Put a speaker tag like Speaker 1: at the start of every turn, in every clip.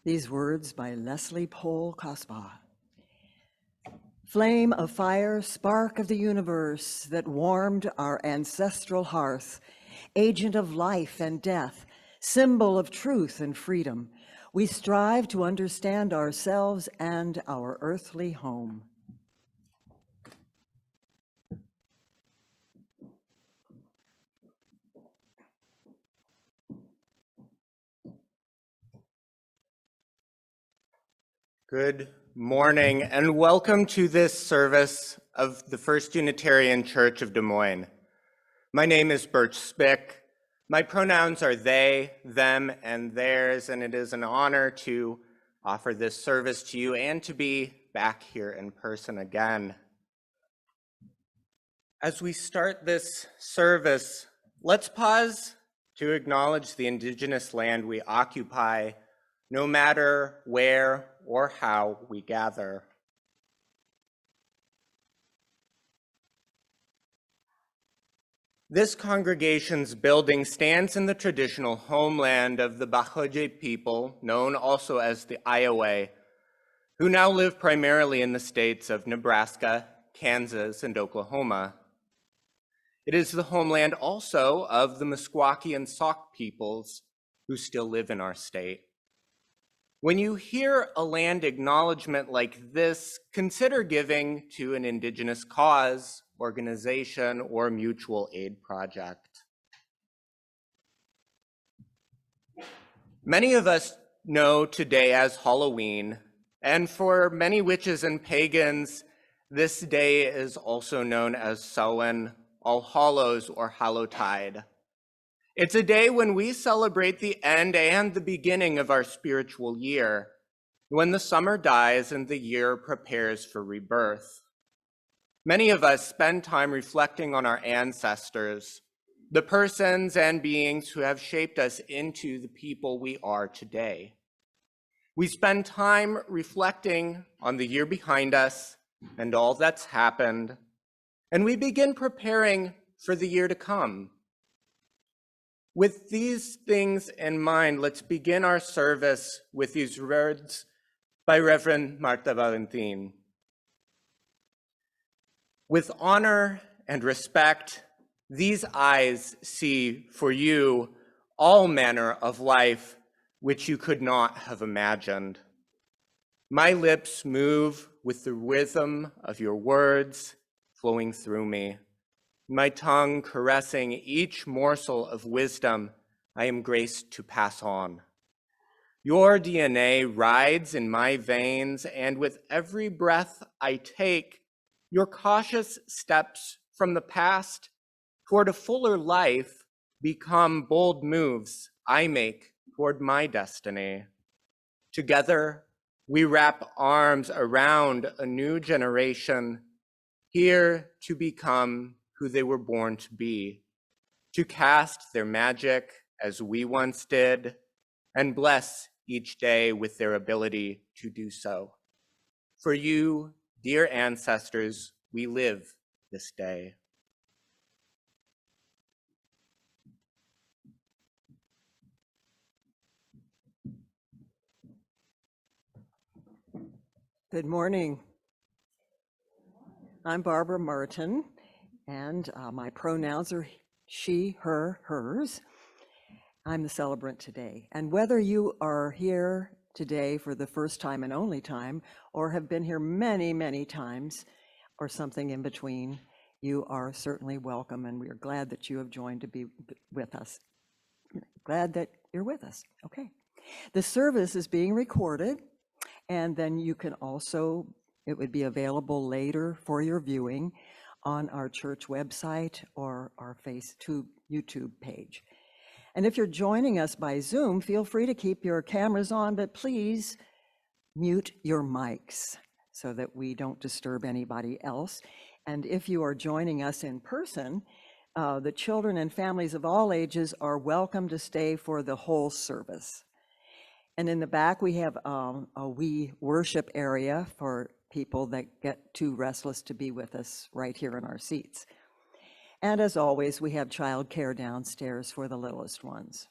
Speaker 1: These words by Leslie Pole Cosba. Flame of fire, spark of the universe that warmed our ancestral hearth, agent of life and death, symbol of truth and freedom, we strive to understand ourselves and our earthly home.
Speaker 2: Good morning and welcome to this service of the First Unitarian Church of Des Moines. My name is Birch Spick. My pronouns are they, them, and theirs, and it is an honor to offer this service to you and to be back here in person again. As we start this service, let's pause to acknowledge the indigenous land we occupy, no matter where or how we gather. This congregation's building stands in the traditional homeland of the Bajoje people, known also as the Iowa, who now live primarily in the states of Nebraska, Kansas, and Oklahoma. It is the homeland also of the Meskwaki and Sauk peoples who still live in our state. When you hear a land acknowledgement like this, consider giving to an indigenous cause, organization, or mutual aid project. Many of us know today as Halloween, and for many witches and pagans, this day is also known as Samhain, All Hallows, or Hallowtide. It's a day when we celebrate the end and the beginning of our spiritual year, when the summer dies and the year prepares for rebirth. Many of us spend time reflecting on our ancestors, the persons and beings who have shaped us into the people we are today. We spend time reflecting on the year behind us and all that's happened, and we begin preparing for the year to come. With these things in mind, let's begin our service with these words by Reverend Marta Valentin. With honor and respect, these eyes see for you all manner of life which you could not have imagined. My lips move with the rhythm of your words flowing through me. My tongue caressing each morsel of wisdom I am graced to pass on. Your DNA rides in my veins, and with every breath I take, your cautious steps from the past toward a fuller life become bold moves I make toward my destiny. Together, we wrap arms around a new generation, here to become who they were born to be, to cast their magic as we once did, and bless each day with their ability to do so. For you, dear ancestors, we live this day.
Speaker 1: Good morning. I'm Barbara Martin, and my pronouns are she, her, hers. I'm the celebrant today. And whether you are here today for the first time and only time, or have been here many, many times, or something in between, you are certainly welcome, and we are glad that you have joined to be with us. Glad that you're with us. Okay. The service is being recorded, and then you can also, it would be available later for your viewing on our church website or our YouTube page. And if you're joining us by Zoom, feel free to keep your cameras on, but please mute your mics so that we don't disturb anybody else. And if you are joining us in person, the children and families of all ages are welcome to stay for the whole service. And in the back, we have a wee worship area for people that get too restless to be with us right here in our seats. And as always, we have childcare downstairs for the littlest ones.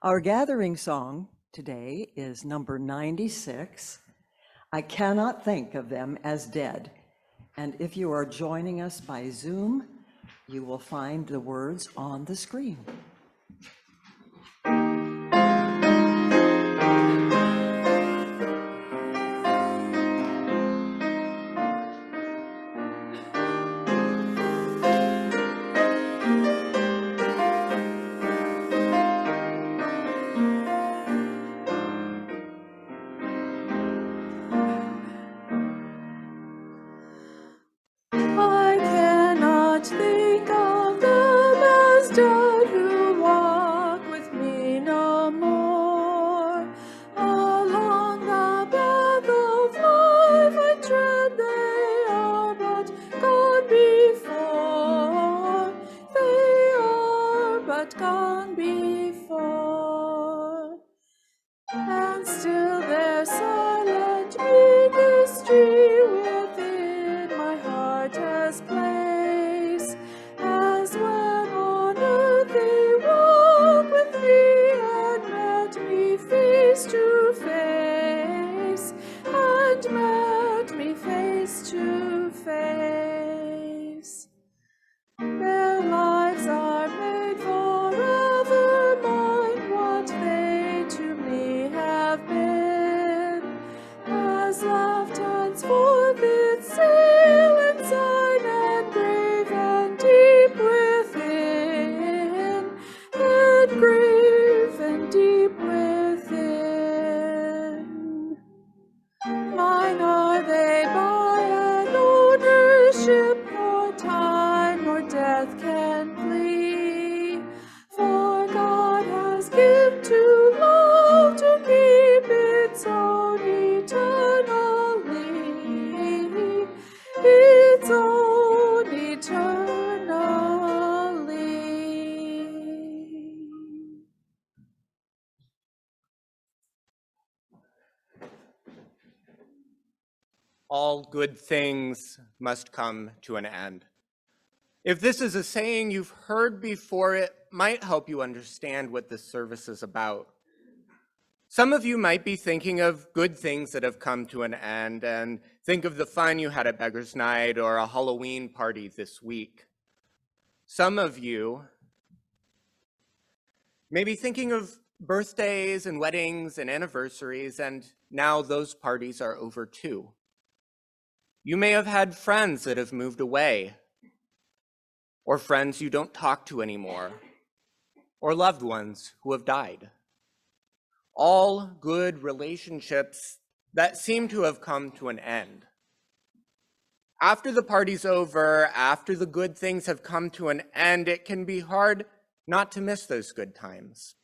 Speaker 1: Our gathering song today is number 96, I Cannot Think of Them as Dead. And if you are joining us by Zoom, you will find the words on the screen.
Speaker 3: I cannot think of them as dead who walk with me no more. Along the path of life I tread, they are but gone before. They are but gone before. And still their silent ministry within my heart has place, as when on earth they walked with me and met me face to face, and met me face to face. Their lives are made forever mine, what they to me have been, as left hands forth its sail and sign, and grave and deep within, and grave and deep within. Mine are they by an ownership, nor time nor death can flee. For God has given to love to keep its own eternally, its own eternally.
Speaker 2: All good things must come to an end. If this is a saying you've heard before, it might help you understand what this service is about. Some of you might be thinking of good things that have come to an end and think of the fun you had at Beggar's Night or a Halloween party this week. Some of you may be thinking of birthdays and weddings and anniversaries, and now those parties are over too. You may have had friends that have moved away, or friends you don't talk to anymore, or loved ones who have died. All good relationships that seem to have come to an end. After the party's over, after the good things have come to an end, it can be hard not to miss those good times.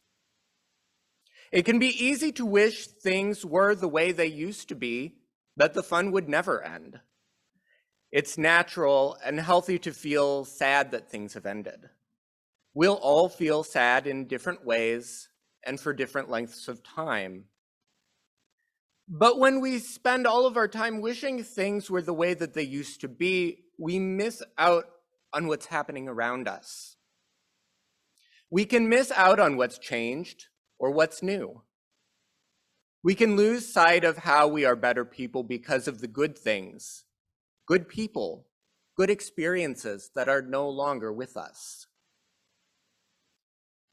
Speaker 2: It can be easy to wish things were the way they used to be, that the fun would never end. It's natural and healthy to feel sad that things have ended. We'll all feel sad in different ways and for different lengths of time. But when we spend all of our time wishing things were the way that they used to be, we miss out on what's happening around us. We can miss out on what's changed or what's new. We can lose sight of how we are better people because of the good things, good people, good experiences that are no longer with us.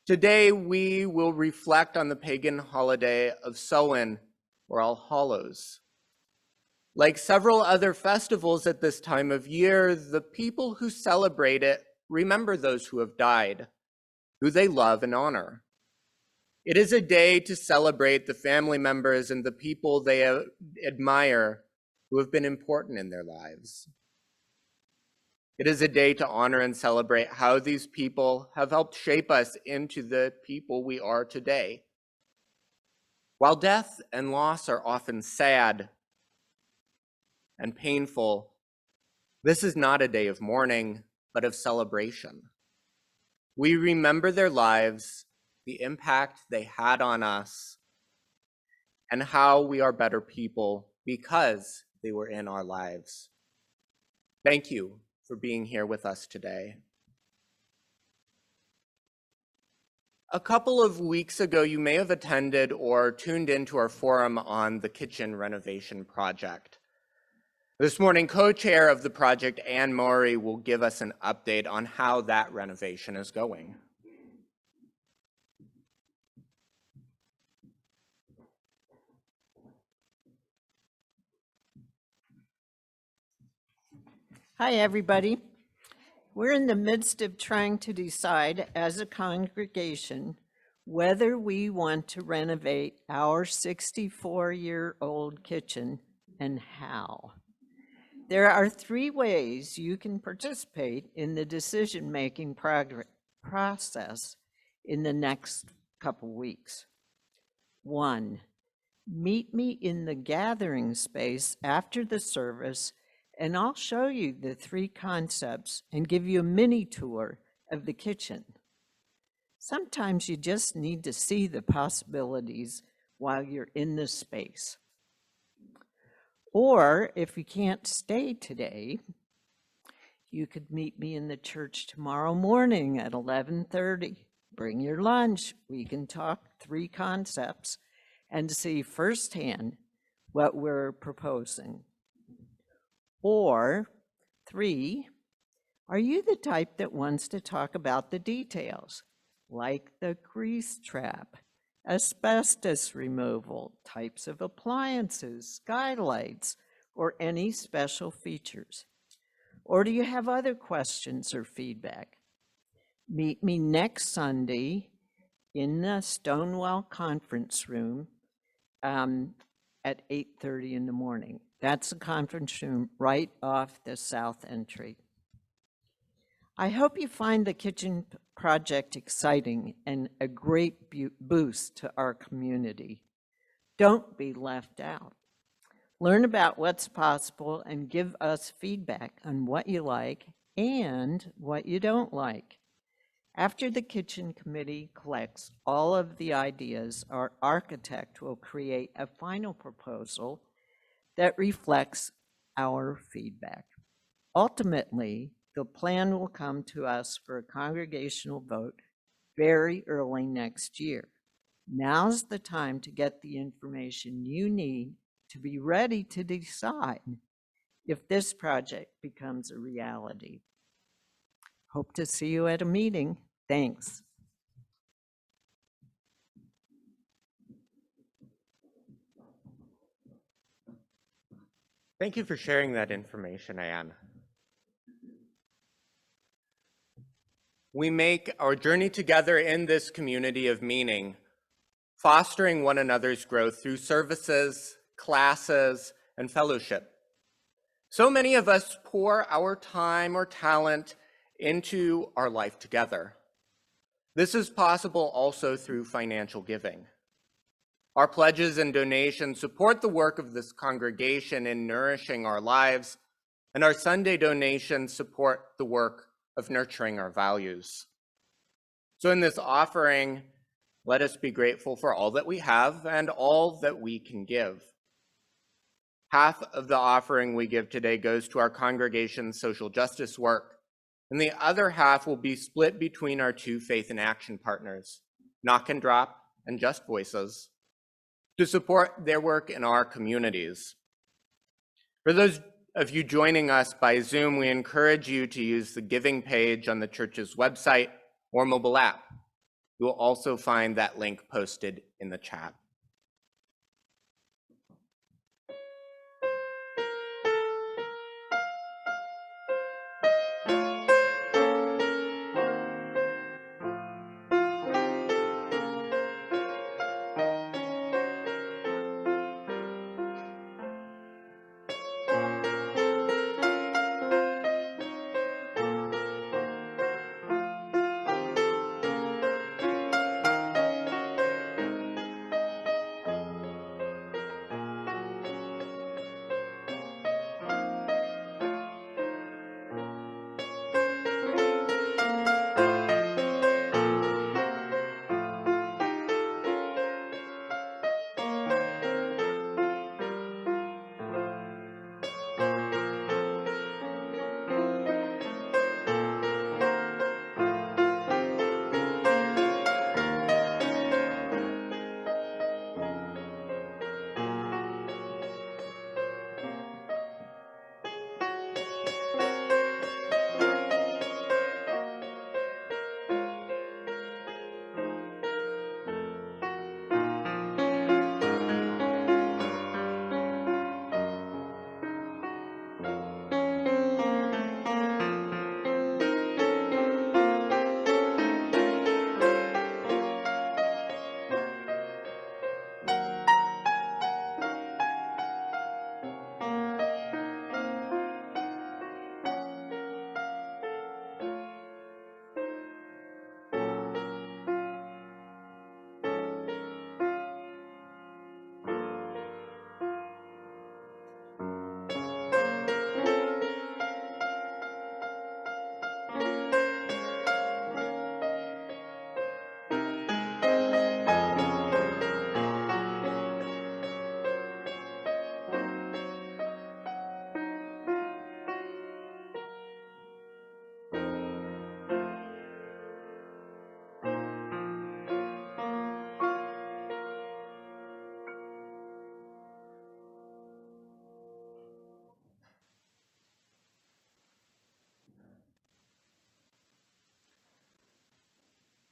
Speaker 2: Today, we will reflect on the pagan holiday of Samhain, or All Hallows. Like several other festivals at this time of year, the people who celebrate it remember those who have died, who they love and honor. It is a day to celebrate the family members and the people they admire who have been important in their lives. It is a day to honor and celebrate how these people have helped shape us into the people we are today. While death and loss are often sad and painful, this is not a day of mourning, but of celebration. We remember their lives, the impact they had on us, and how we are better people because they were in our lives. Thank you for being here with us today. A couple of weeks ago, you may have attended or tuned into our forum on the kitchen renovation project. This morning, co-chair of the project, Anne Maury, will give us an update on how that renovation is going.
Speaker 4: Hi, everybody. We're in the midst of trying to decide as a congregation whether we want to renovate our 64-year-old kitchen and how. There are 3 ways you can participate in the decision-making process in the next couple weeks. 1, meet me in the gathering space after the service, and I'll show you the 3 concepts and give you a mini tour of the kitchen. Sometimes you just need to see the possibilities while you're in the space. Or if you can't stay today, you could meet me in the church tomorrow morning at 11:30. Bring your lunch. We can talk 3 concepts and see firsthand what we're proposing. Or 3, are you the type that wants to talk about the details, like the grease trap, asbestos removal, types of appliances, skylights, or any special features? Or do you have other questions or feedback? Meet me next Sunday in the Stonewall Conference Room at 8:30 in the morning. That's a conference room right off the south entry. I hope you find the kitchen project exciting and a great boost to our community. Don't be left out. Learn about what's possible and give us feedback on what you like and what you don't like. After the kitchen committee collects all of the ideas, our architect will create a final proposal that reflects our feedback. Ultimately, the plan will come to us for a congregational vote very early next year. Now's the time to get the information you need to be ready to decide if this project becomes a reality. Hope to see you at a meeting. Thanks.
Speaker 2: Thank you for sharing that information, Anne. We make our journey together in this community of meaning, fostering one another's growth through services, classes, and fellowship. So many of us pour our time or talent into our life together. This is possible also through financial giving. Our pledges and donations support the work of this congregation in nourishing our lives, and our Sunday donations support the work of nurturing our values. So in this offering, let us be grateful for all that we have and all that we can give. Half of the offering we give today goes to our congregation's social justice work, and the other half will be split between our two faith and action partners, Knock and Drop and Just Voices, to support their work in our communities. For those of you joining us by Zoom, we encourage you to use the giving page on the church's website or mobile app. You will also find that link posted in the chat.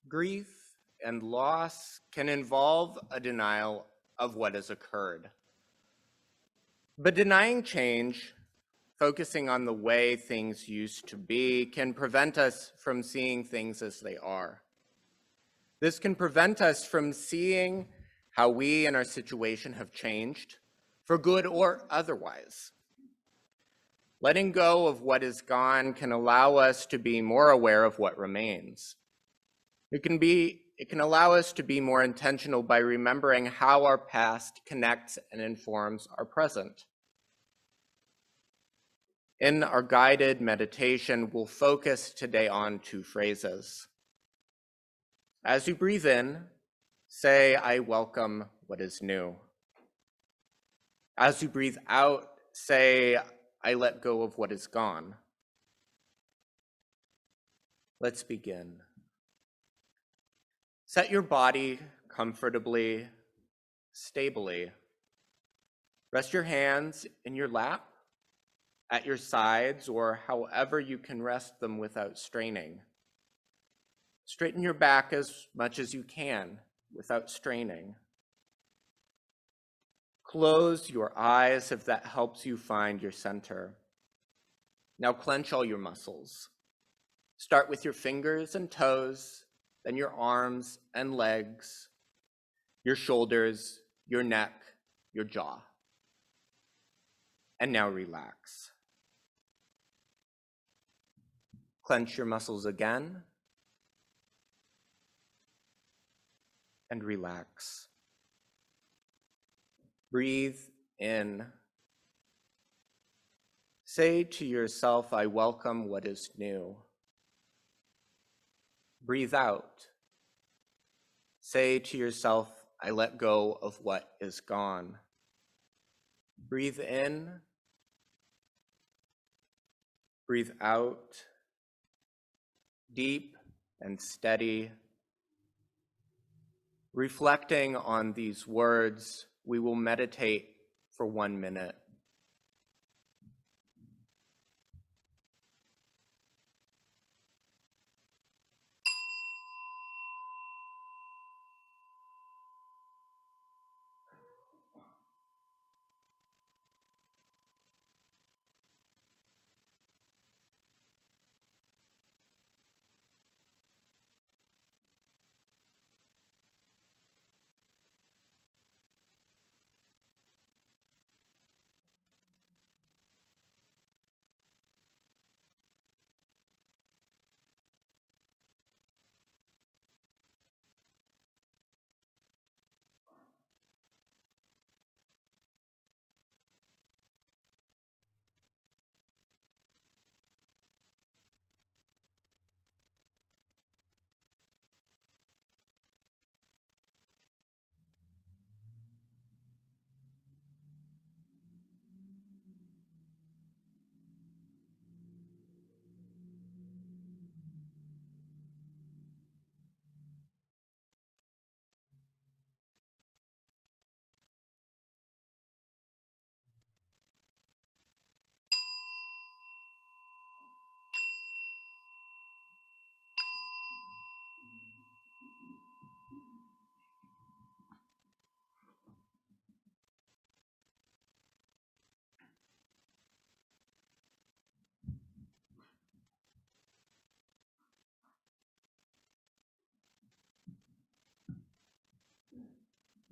Speaker 2: Grief and loss can involve a denial of what has occurred. But denying change, focusing on the way things used to be, can prevent us from seeing things as they are. This can prevent us from seeing how we and our situation have changed, for good or otherwise. Letting go of what is gone can allow us to be more aware of what remains. It can allow us to be more intentional by remembering how our past connects and informs our present. In our guided meditation, we'll focus today on two phrases. As you breathe in, say, "I welcome what is new." As you breathe out, say, "I let go of what is gone." Let's begin. Set your body comfortably, stably. Rest your hands in your lap, at your sides, or however you can rest them without straining. Straighten your back as much as you can without straining. Close your eyes if that helps you find your center. Now clench all your muscles. Start with your fingers and toes, then your arms and legs, your shoulders, your neck, your jaw. And now relax. Clench your muscles again. And relax. Breathe in. Say to yourself, I welcome what is new. Breathe out. Say to yourself, I let go of what is gone. Breathe in. Breathe out. Deep and steady. Reflecting on these words, we will meditate for 1 minute.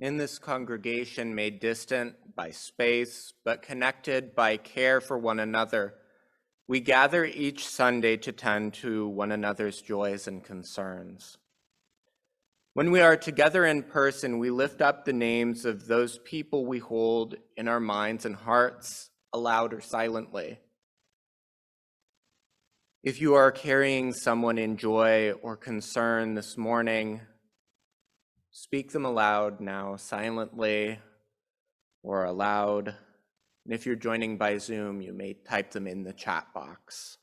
Speaker 2: In this congregation made distant by space, but connected by care for one another, we gather each Sunday to tend to one another's joys and concerns. When we are together in person, we lift up the names of those people we hold in our minds and hearts, aloud or silently. If you are carrying someone in joy or concern this morning, speak them aloud now, silently or aloud. And if you're joining by Zoom, you may type them in the chat box.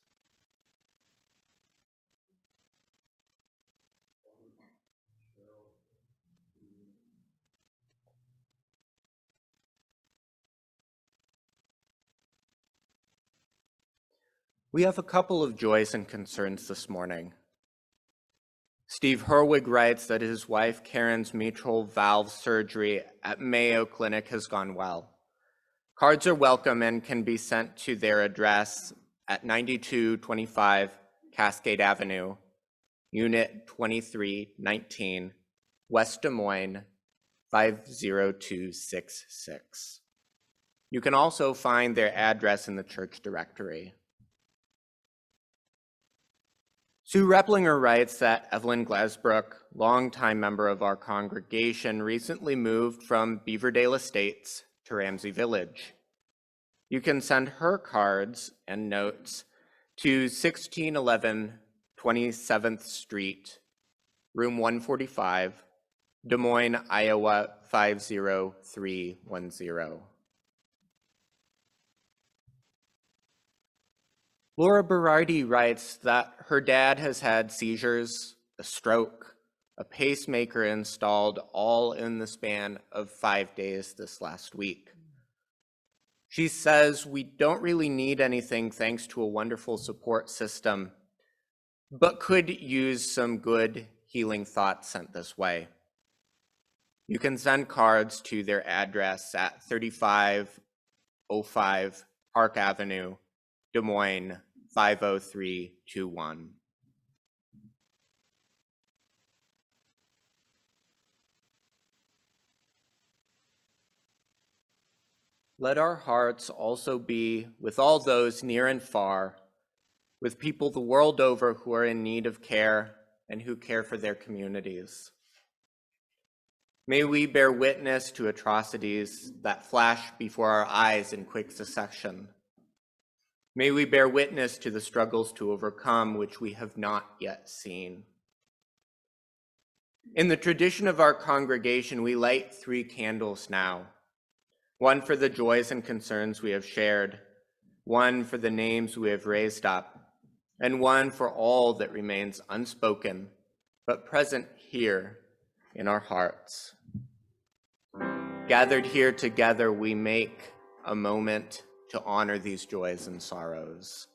Speaker 2: We have a couple of joys and concerns this morning. Steve Herwig writes that his wife Karen's mitral valve surgery at Mayo Clinic has gone well. Cards are welcome and can be sent to their address at 9225 Cascade Avenue, Unit 2319, West Des Moines, 50266. You can also find their address in the church directory. Sue Replinger writes that Evelyn Glesbrook, longtime member of our congregation, recently moved from Beaverdale Estates to Ramsey Village. You can send her cards and notes to 1611 27th Street, room 145, Des Moines, Iowa 50310. Laura Berardi writes that her dad has had seizures, a stroke, a pacemaker installed, all in the span of 5 days this last week. She says, we don't really need anything thanks to a wonderful support system, but could use some good healing thoughts sent this way. You can send cards to their address at 3505 Park Avenue, Des Moines, 50321. Let our hearts also be with all those near and far with people the world over who are in need of care and who care for their communities. May we bear witness to atrocities that flash before our eyes in quick succession. May we bear witness to the struggles to overcome which we have not yet seen. In the tradition of our congregation, we light 3 candles now. One for the joys and concerns we have shared, one for the names we have raised up, and one for all that remains unspoken, but present here in our hearts. Gathered here together, we make a moment to honor these joys and sorrows.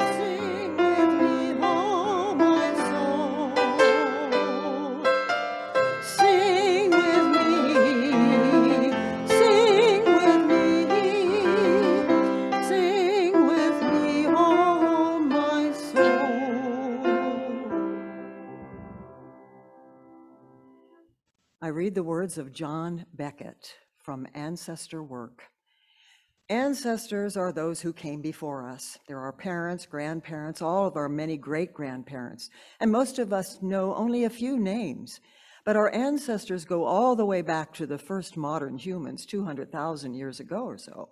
Speaker 1: Sing with me, oh my soul. Sing with me, sing with me, sing with me, oh my soul. I read the words of John Beckett from Ancestor Work. Ancestors are those who came before us. They're our parents, grandparents, all of our many great-grandparents, and most of us know only a few names. But our ancestors go all the way back to the first modern humans 200,000 years ago or so.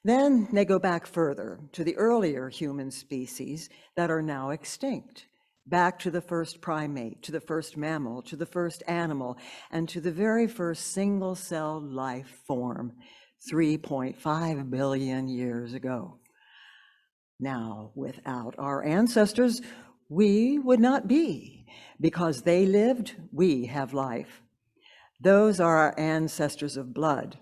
Speaker 1: Then they go back further to the earlier human species that are now extinct, back to the first primate, to the first mammal, to the first animal, and to the very first single-celled life form 3.5 billion years ago. Now, without our ancestors, we would not be. Because they lived, we have life. Those are our ancestors of blood.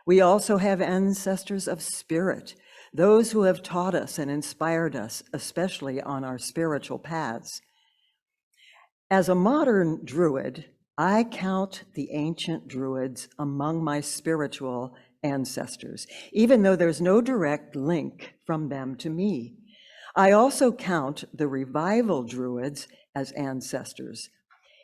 Speaker 1: We also have ancestors of spirit, those who have taught us and inspired us, especially on our spiritual paths. As a modern Druid, I count the ancient Druids among my spiritual ancestors, even though there's no direct link from them to me. I also count the revival Druids as ancestors,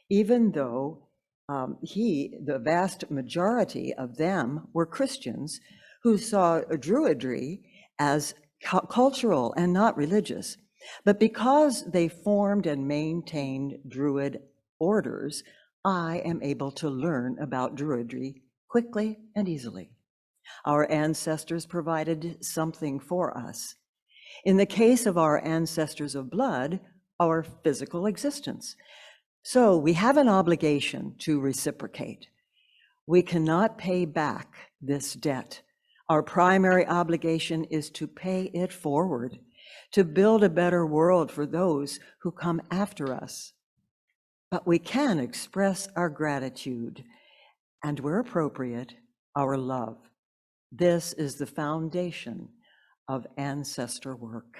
Speaker 1: even though the vast majority of them were Christians who saw Druidry as cultural and not religious. But because they formed and maintained Druid orders, I am able to learn about Druidry quickly and easily. Our ancestors provided something for us. In the case of our ancestors of blood, our physical existence. So we have an obligation to reciprocate. We cannot pay back this debt. Our primary obligation is to pay it forward, to build a better world for those who come after us. But we can express our gratitude and, where appropriate, our love. This is the foundation of ancestor work.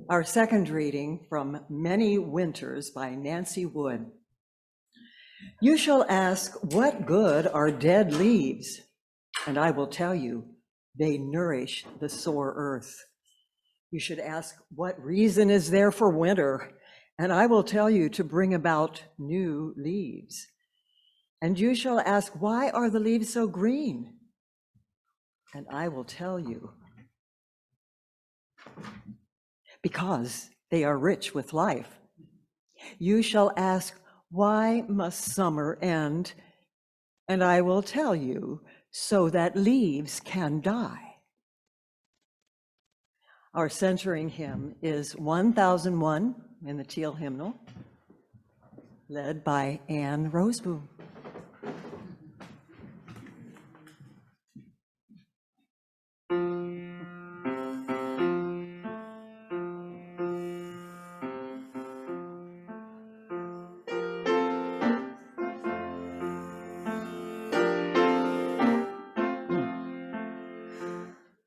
Speaker 1: Our second reading from Many Winters by Nancy Wood. You shall ask, what good are dead leaves? And I will tell you, they nourish the sore earth. You should ask, what reason is there for winter? And I will tell you to bring about new leaves. And you shall ask, why are the leaves so green? And I will tell you, because they are rich with life. You shall ask, why must summer end? And I will tell you, so that leaves can die. Our centering hymn is 1001 in the Teal hymnal, led by Anne Roseboom.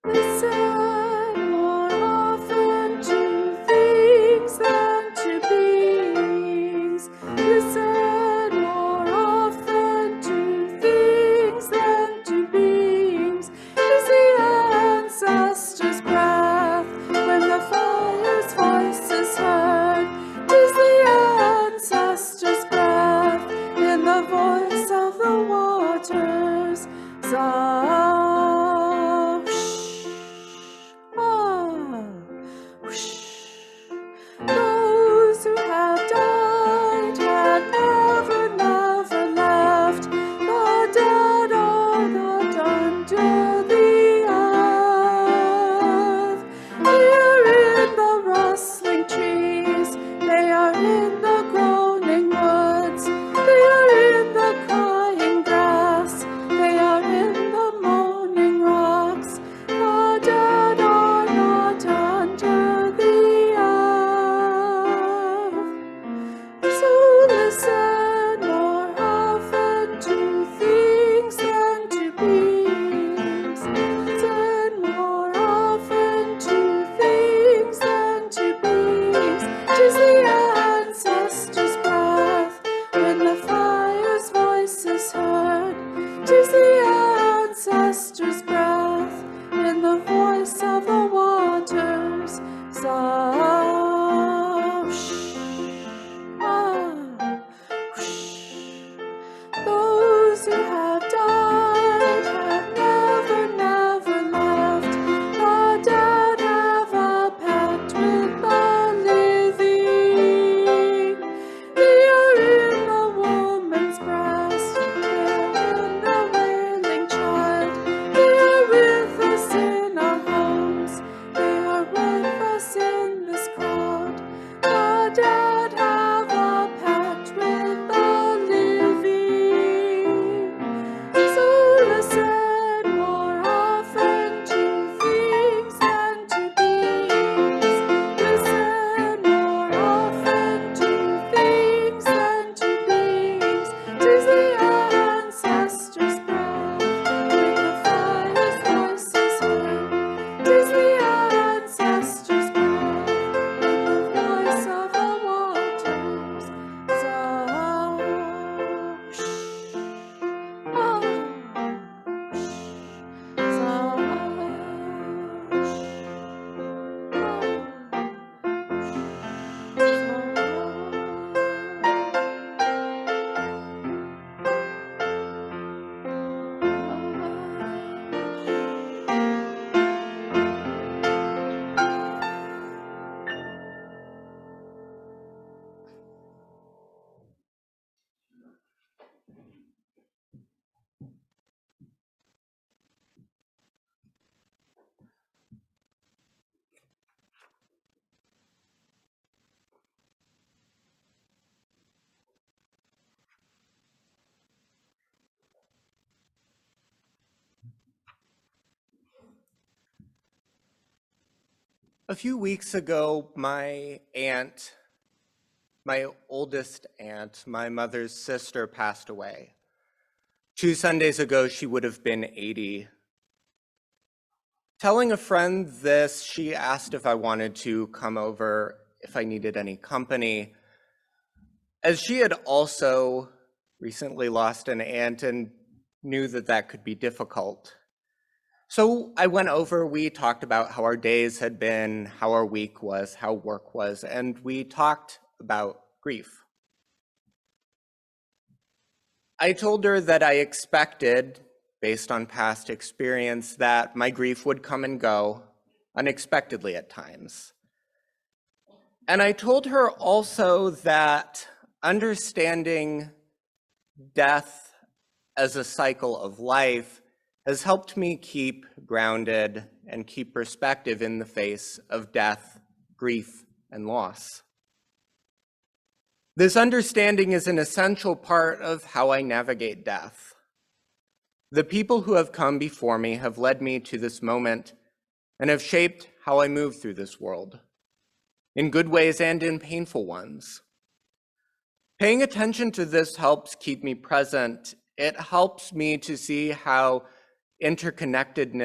Speaker 3: Listen more often to things than to beings. Listen more often to things than to beings. Is the ancestor's breath when the fire's voice is heard? Is the ancestor's breath in the voice of the waters? Those who have died had never, never left. The dead are not under the earth. They are in the rustling trees. They are in the groaning woods. They are in the crying grass. They are in the moaning rocks. The dead are not under the earth. So listen more often to things than to beings. Listen more often to things than to beings. 'Tis the ancestor's breath when the fire's voice is heard. 'Tis the ancestor's breath in the voice of the waters. Those who have died have never, never left. The dead have a pact with the living. They are in the woman's breast. They are in the wailing child. They are with us in our homes. They are with us in this crowd. The dead have a pact with the living. So listen more often to things than to beings. Listen more often to things than to beings. 'Tis the ancestor's breath when the fire's voice is heard. 'Tis the ancestor's breath in the voice of the waters.
Speaker 2: A few weeks ago, my aunt, my oldest aunt, my mother's sister, passed away. 2 Sundays ago, she would have been 80. Telling a friend this, she asked if I wanted to come over, if I needed any company, as she had also recently lost an aunt and knew that that could be difficult. So I went over, we talked about how our days had been, how our week was, how work was, and we talked about grief. I told her that I expected, based on past experience, that my grief would come and go unexpectedly at times. And I told her also that understanding death as a cycle of life has helped me keep grounded and keep perspective in the face of death, grief, and loss. This understanding is an essential part of how I navigate death. The people who have come before me have led me to this moment and have shaped how I move through this world, in good ways and in painful ones. Paying attention to this helps keep me present. It helps me to see how interconnected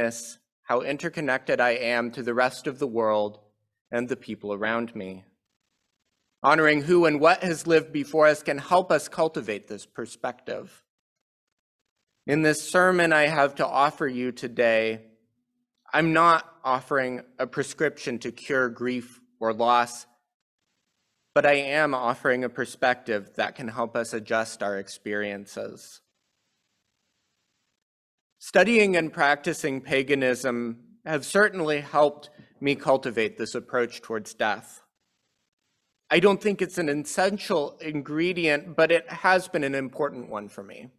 Speaker 2: I am to the rest of the world and the people around me. Honoring who and what has lived before us can help us cultivate this perspective. In this sermon I have to offer you today, I'm not offering a prescription to cure grief or loss, but I am offering a perspective that can help us adjust our experiences. Studying and practicing paganism have certainly helped me cultivate this approach towards death. I don't think it's an essential ingredient, but it has been an important one for me.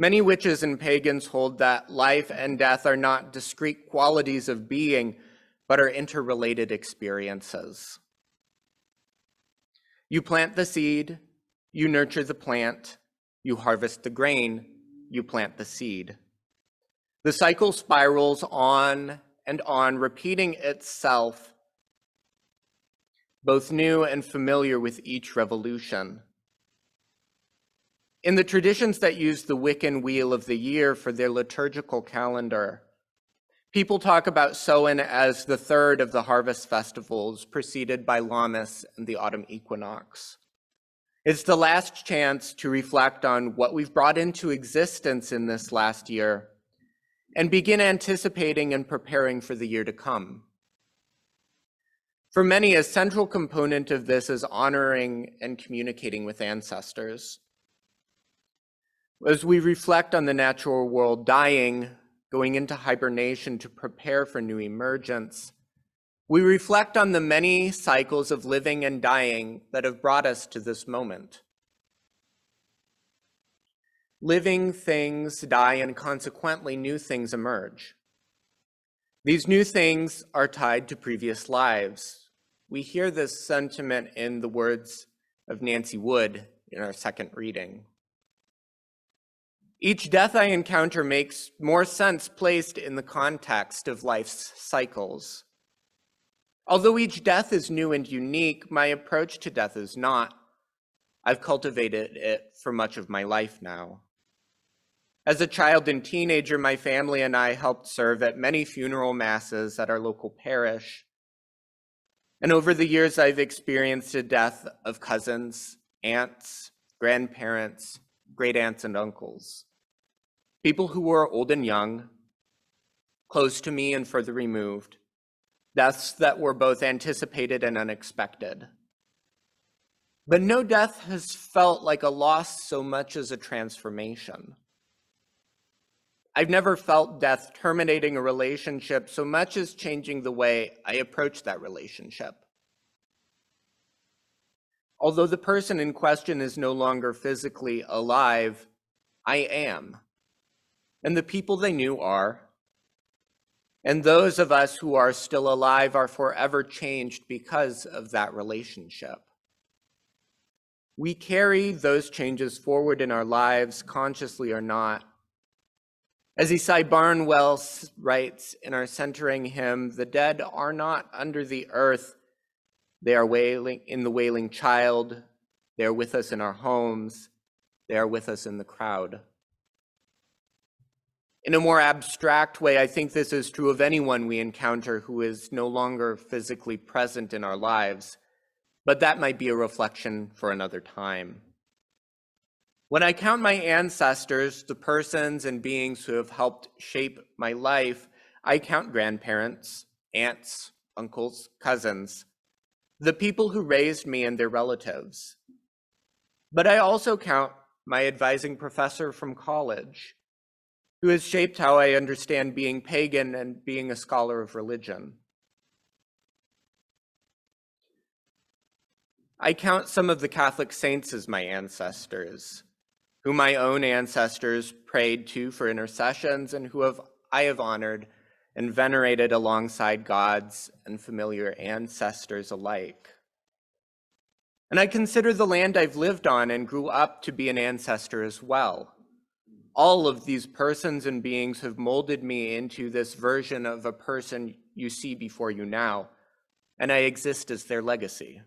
Speaker 2: Many witches and pagans hold that life and death are not discrete qualities of being, but are interrelated experiences. You plant the seed, you nurture the plant, you harvest the grain, you plant the seed. The cycle spirals on and on, repeating itself, both new and familiar with each revolution. In the traditions that use the Wiccan Wheel of the Year for their liturgical calendar, people talk about Samhain as the third of the harvest festivals, preceded by Lammas and the autumn equinox. It's the last chance to reflect on what we've brought into existence in this last year and begin anticipating and preparing for the year to come. For many, a central component of this is honoring and communicating with ancestors. As we reflect on the natural world dying, going into hibernation to prepare for new emergence, we reflect on the many cycles of living and dying that have brought us to this moment. Living things die, and consequently new things emerge. These new things are tied to previous lives. We hear this sentiment in the words of Nancy Wood in our second reading. Each death I encounter makes more sense placed in the context of life's cycles. Although each death is new and unique, my approach to death is not. I've cultivated it for much of my life now. As a child and teenager, my family and I helped serve at many funeral masses at our local parish. And over the years, I've experienced the death of cousins, aunts, grandparents, great aunts and uncles. People who were old and young, close to me and further removed, deaths that were both anticipated and unexpected. But no death has felt like a loss so much as a transformation. I've never felt death terminating a relationship so much as changing the way I approach that relationship. Although the person in question is no longer physically alive, I am. And the people they knew are. And those of us who are still alive are forever changed because of that relationship. We carry those changes forward in our lives, consciously or not. As Esai Barnwell writes in our centering hymn, the dead are not under the earth. They are wailing in the wailing child. They are with us in our homes. They are with us in the crowd. In a more abstract way, I think this is true of anyone we encounter who is no longer physically present in our lives, but that might be a reflection for another time. When I count my ancestors, the persons and beings who have helped shape my life, I count grandparents, aunts, uncles, cousins, the people who raised me and their relatives. But I also count my advising professor from college, who has shaped how I understand being pagan and being a scholar of religion. I count some of the Catholic saints as my ancestors, who my own ancestors prayed to for intercessions and I have honored and venerated alongside gods and familiar ancestors alike. And I consider the land I've lived on and grew up to be an ancestor as well. All of these persons and beings have molded me into this version of a person you see before you now, and I exist as their legacy.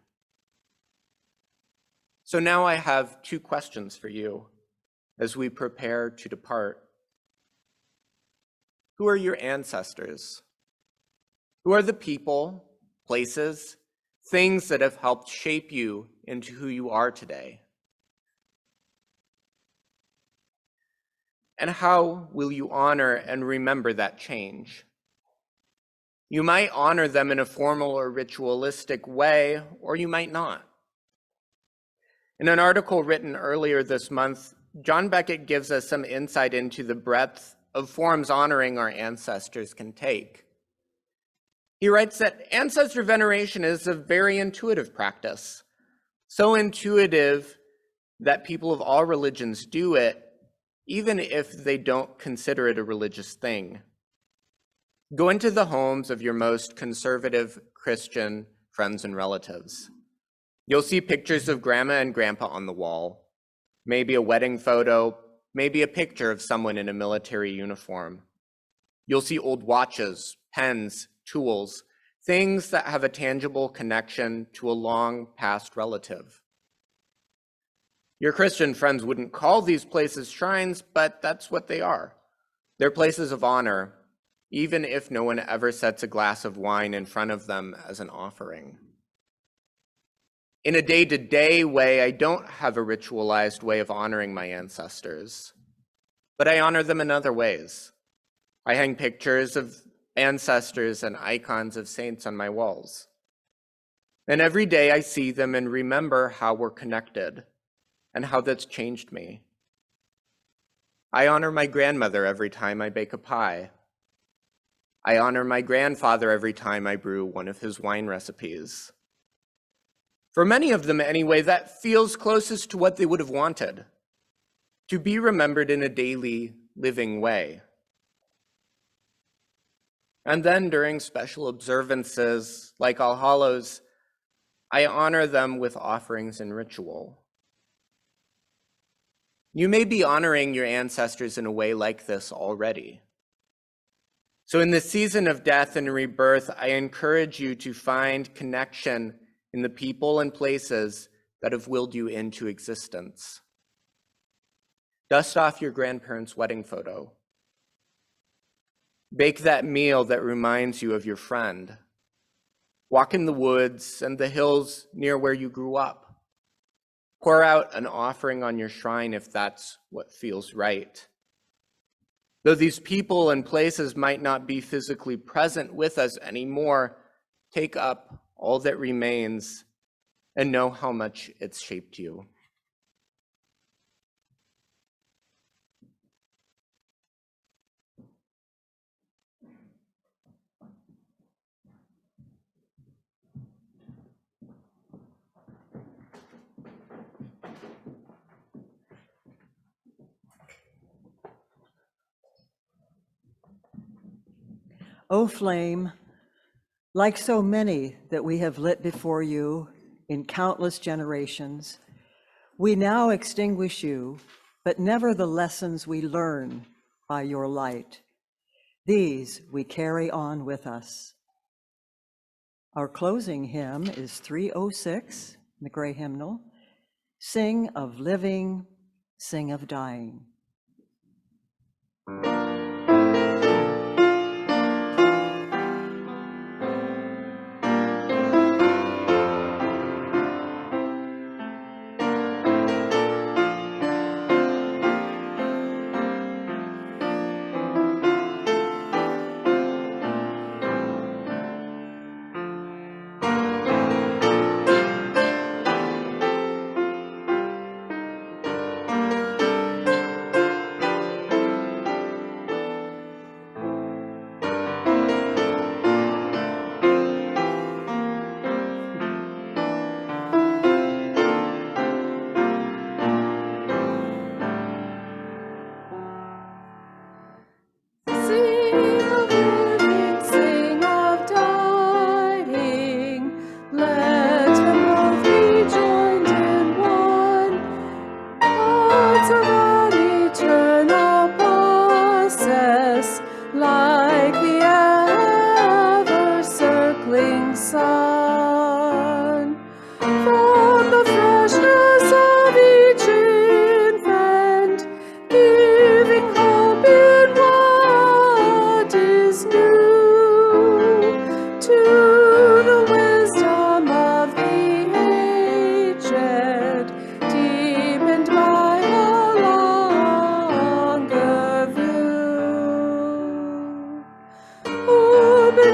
Speaker 2: So now I have two questions for you as we prepare to depart. Who are your ancestors? Who are the people, places, things that have helped shape you into who you are today? And how will you honor and remember that change? You might honor them in a formal or ritualistic way, or you might not. In an article written earlier this month, John Beckett gives us some insight into the breadth of forms honoring our ancestors can take. He writes that ancestor veneration is a very intuitive practice, so intuitive that people of all religions do it, even if they don't consider it a religious thing. Go into the homes of your most conservative Christian friends and relatives. You'll see pictures of grandma and grandpa on the wall, maybe a wedding photo, maybe a picture of someone in a military uniform. You'll see old watches, pens, tools, things that have a tangible connection to a long past relative. Your Christian friends wouldn't call these places shrines, but that's what they are. They're places of honor, even if no one ever sets a glass of wine in front of them as an offering. In a day-to-day way, I don't have a ritualized way of honoring my ancestors, but I honor them in other ways. I hang pictures of ancestors and icons of saints on my walls. And every day I see them and remember how we're connected and how that's changed me. I honor my grandmother every time I bake a pie. I honor my grandfather every time I brew one of his wine recipes. For many of them anyway, that feels closest to what they would have wanted, to be remembered in a daily, living way. And then during special observances like All Hallows, I honor them with offerings and ritual. You may be honoring your ancestors in a way like this already. So in the season of death and rebirth, I encourage you to find connection in the people and places that have willed you into existence. Dust off your grandparents' wedding photo. Bake that meal that reminds you of your friend. Walk in the woods and the hills near where you grew up. Pour out an offering on your shrine if that's what feels right. Though these people and places might not be physically present with us anymore, take up all that remains and know how much it's shaped you.
Speaker 1: O flame, like so many that we have lit before you in countless generations, we now extinguish you, but never the lessons we learn by your light. These we carry on with us. Our closing hymn is 306, the gray hymnal. Sing of living, sing of dying.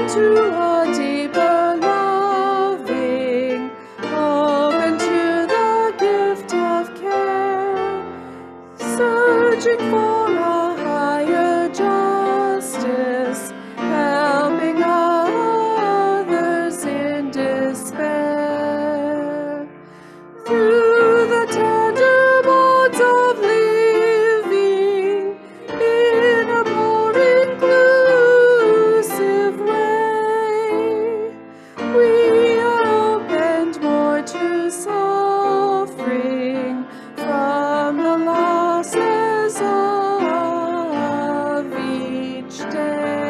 Speaker 3: to a deeper loving, open to the gift of care, searching for a higher justice, helping others in despair. Through the tender bonds of living, in a more inclusive way, we are opened more to suffering from the losses of each day.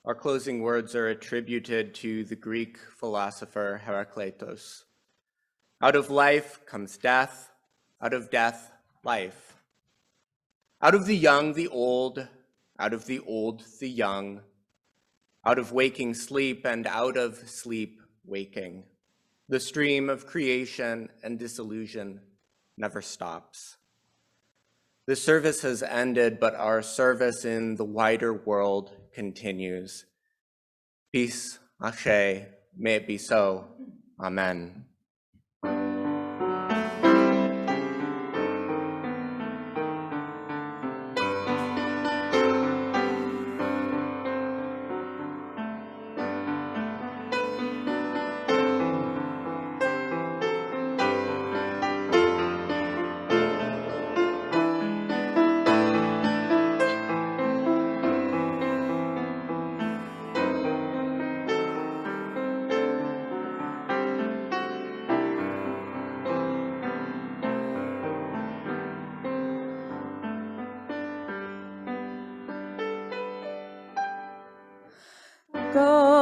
Speaker 2: Our closing words are attributed to the Greek philosopher Heraclitus. Out of life comes death, out of death, life. Out of the young, the old, out of the old, the young, out of waking sleep, and out of sleep, waking. The stream of creation and dissolution never stops. The service has ended, but our service in the wider world continues. Peace, Ashe, may it be so. Amen.
Speaker 3: Go